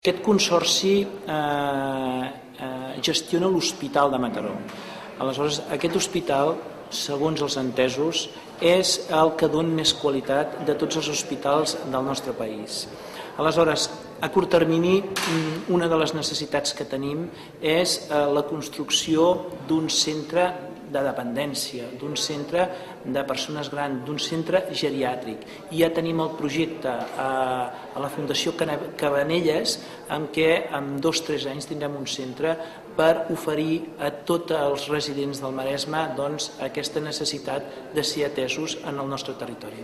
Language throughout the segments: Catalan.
Aquest consorci gestiona l'Hospital de Mataró. Aleshores, aquest hospital, segons els entesos, és el que dona més qualitat de tots els hospitals del nostre país. Aleshores, a curt termini, una de les necessitats que tenim és la construcció d'un centre de dependència, d'un centre de persones grans, d'un centre geriàtric. I ja tenim el projecte a la Fundació Cabanelles en què en 2 o 3 anys tindrem un centre per oferir a tots els residents del Maresme aquesta necessitat de ser atesos en el nostre territori.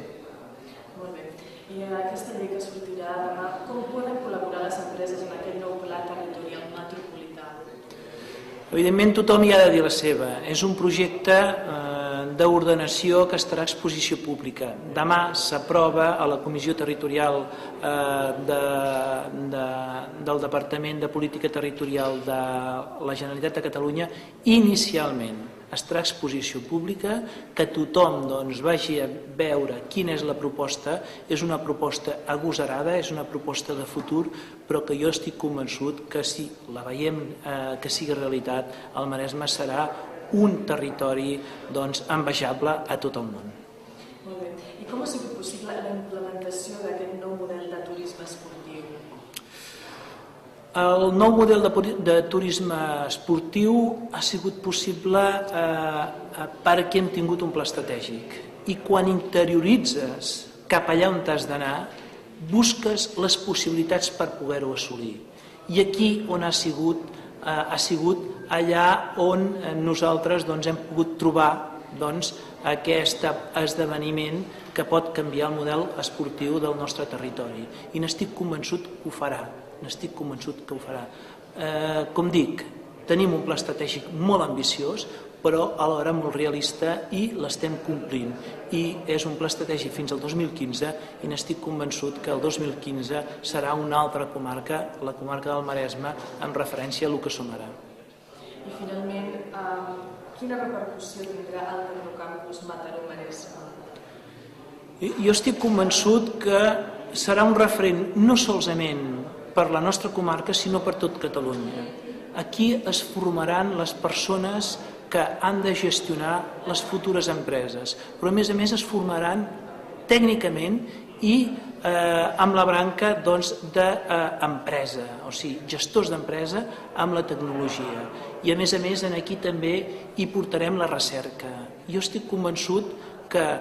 Molt bé. I aquesta llei que sortirà demà, com poden col·laborar les empreses en aquest nou pla territorial metropolità? Evidentment, tothom hi ha de dir la seva. És un projecte d'ordenació que estarà a exposició pública. Demà s'aprova a la Comissió Territorial del Departament de Política Territorial de la Generalitat de Catalunya. Inicialment estarà a exposició pública, que tothom vagi a veure quina és la proposta. És una proposta agosarada, és una proposta de futur, però que jo estic convençut que si la veiem que sigui realitat, el Maresme serà un territori envejable a tot el món. Molt bé. I com ha sigut possible la implementació d'aquest nou model de turisme esportiu? El nou model de turisme esportiu ha sigut possible perquè hem tingut un pla estratègic. I quan interioritzes cap allà on t'has d'anar, busques les possibilitats per poder-ho assolir. I aquí on ha sigut allà on nosaltres hem pogut trobar aquest esdeveniment que pot canviar el model esportiu del nostre territori. I n'estic convençut que ho farà. Com dic, tenim un pla estratègic molt ambiciós, però alhora molt realista, i l'estem complint. I és un pla estratègic fins al 2015 i n'estic convençut que el 2015 serà una altra comarca, la comarca del Maresme, en referència a el que som ara. I finalment, quina repercussió tindrà el Tecnocampus Mataró-Maresme? Jo estic convençut que serà un referent no solament per la nostra comarca, sinó per tot Catalunya. Aquí es formaran les persones que han de gestionar les futures empreses, però a més es formaran tècnicament i amb la branca d'empresa, o sigui, gestors d'empresa amb la tecnologia. I a més aquí també hi portarem la recerca. Jo estic convençut que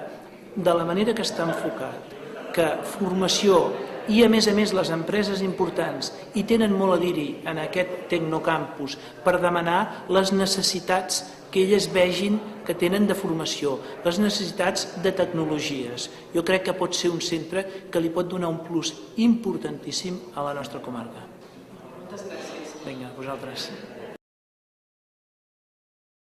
de la manera que està enfocat, que formació i a més les empreses importants hi tenen molt a dir-hi en aquest Tecnocampus per demanar les necessitats que elles vegin que tenen de formació, les necessitats de tecnologies. Jo crec que pot ser un centre que li pot donar un plus importantíssim a la nostra comarca. Moltes gràcies. Vinga, vosaltres.